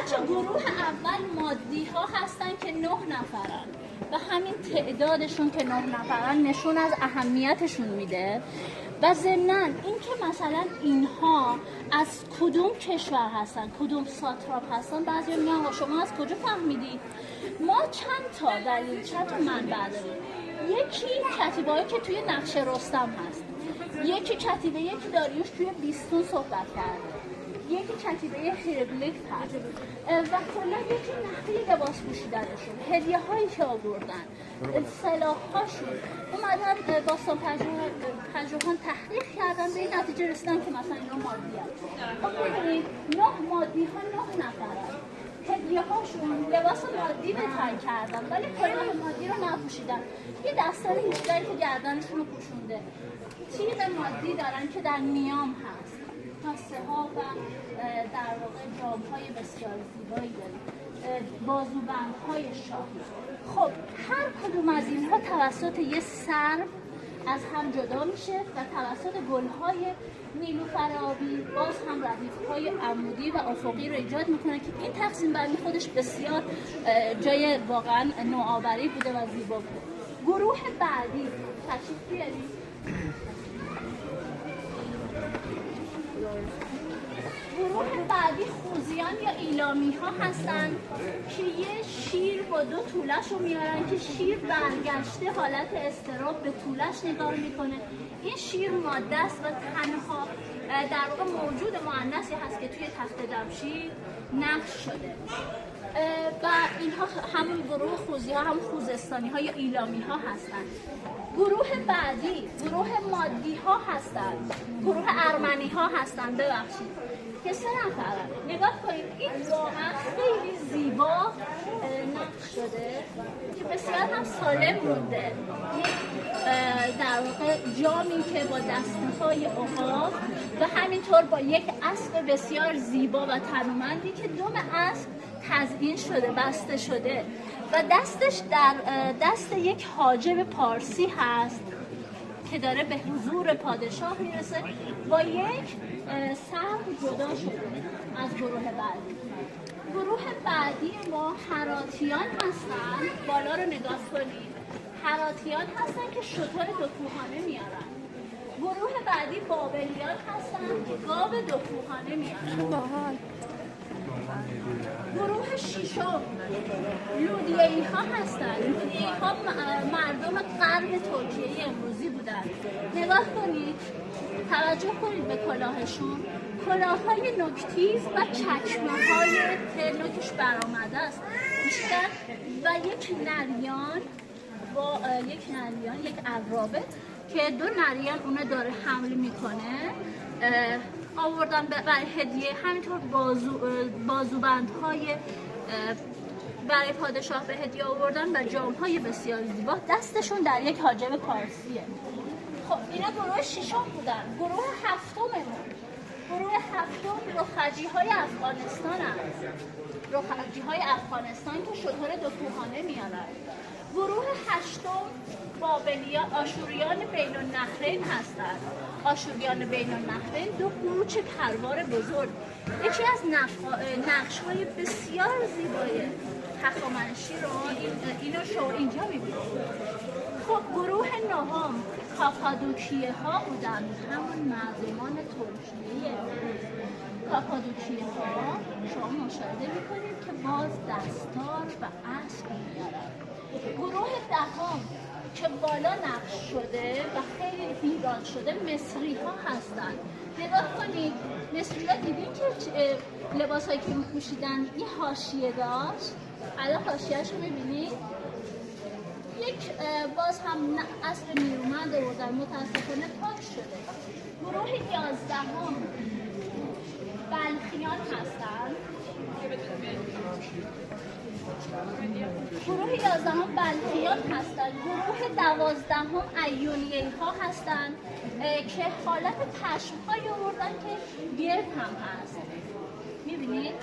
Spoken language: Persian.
بچه گروه اول مادی ها هستن که 9 نفرن و همین تعدادشون که 9 نفرن نشون از اهمیتشون میده. و ضمناً این که مثلا اینها از کدوم کشور هستن، کدوم ساتراپ هستن، بعضی میگن شما از کجا فهمیدید؟ ما چند تا دلیل، چند تا منبع داریم. یکی کتیبه‌ای که توی نقش رستم هست، یکی کتیبه که داریوش توی بیستون صحبت کرده، یکی کتیبه هیروگلیف هست و کلا یکی نحوه لباس پوشیدنشون، هدیه هایی که آوردن، سلاح هاشون، اومدن باستان پژوهان تحقیق کردن به این نتیجه رسیدن که مثلا اینا مادی هست. خب ببینید 9 مادی ها 9 نفرن، هدیه هاشون لباس مادی به تن کردن ولی کلاه مادی رو نپوشیدن. یه دستان هیچگری که گردنشون رو پوشونده، تیغ مادی دارن که در نیام هست، کاسه ها و در واقع جام های بسیار زیبایی داریم، بازوبند های شاهی. خب هر کدوم از اینها توسط یه سرو از هم جدا میشه و توسط گل‌های نیلوفر آبی باز هم ردیف‌های عمودی و افقی رو ایجاد میکنه که این تقسیم بندی خودش بسیار جای واقعا نوآوری بوده و زیبا بوده. گروه بعدی تشریف بیارید. گروه بعدی خوزیان یا ایلامی ها هستن که یه شیر با 2 طولش رو میارن که شیر برگشته حالت اضطراب به طولش نگاه میکنه. این شیر ماده است و تنها در واقع موجود مؤنثی هست که توی تخت جمشید نقش شده و اینها همون گروه خوزی ها، هم خوزستانی ها یا ایلامی ها هستن. گروه بعدی گروه مادی ها هستن، گروه ارمنی ها هستن، ببخشید که 3 نفرن. نگاه کنید این واقعا خیلی زیبا نقش شده که بسیار هم سالم مونده. در واقع جامی که با دستهای عقاب و همینطور با یک اسب بسیار زیبا و تنومندی که دم اسب تزیین شده، بسته شده و دستش در دست یک حاجب پارسی هست که داره به حضور پادشاه میرسه، با یک سرو جدا شده از گروه بعدی. گروه بعدی ما هراتیان هستن. بالا رو نگاه کنید، هراتیان هستن که شتر 2 کوهانه میارن. گروه بعدی بابلیان هستن که گاو 2 کوهانه میارن. گروه ششم لودیایی ها هستن. لودیایی ها مردم غرب ترکیه امروزی بودن. نگاه کنید، توجه کنید به کلاهشون، کلاههای نوک‌تیز و چکمه های نوکش برآمده است بیشتر و یک نریان با یک عرابه که 2 نریان اونه داره حمل میکنه آوردن برای هدیه. همینطور بازوبندهای برای پادشاه به هدیه آوردن و جامهای بسیار زیبا. دستشون در یک حاجب پارسیه. خب اینا گروه 6 بودن. گروه 7 گروه 7 رخجی های افغانستان هست. رخجی های افغانستان که شتر 2 کوهانه میارن. گروه 8 آشوریان بین النهرین هستند. آشوریان بین النهرین 2 قوچ پروار بزرگ. یکی از نقش‌های بسیار زیبای هخامنشی رو اینجا می‌بینید. خب گروه 9 کاپادوکیه ها بودن، همون مردمان ترکیه. کاپادوکیه ها شما مشاهده می‌کنید که باز دستار و اسب می‌دارن. گروه 10 که بالا نقش شده و خیلی ویران شده مصری ها هستن. نگاه کنید، مصری ها دیدین که لباس هایی که می‌پوشیدن یه حاشیه داشت. الان حاشیه‌اش رو می‌بینید. یک باز هم اصل نیرومند آوردن، متاسفانه پاک شده. گروه 11 بلخیان هستن. گروه 11 بلخیان هستن. گروه 12 ایونیه‌ای ها هستن که حالت پشم های آوردن که گرد هم هست. میبینید؟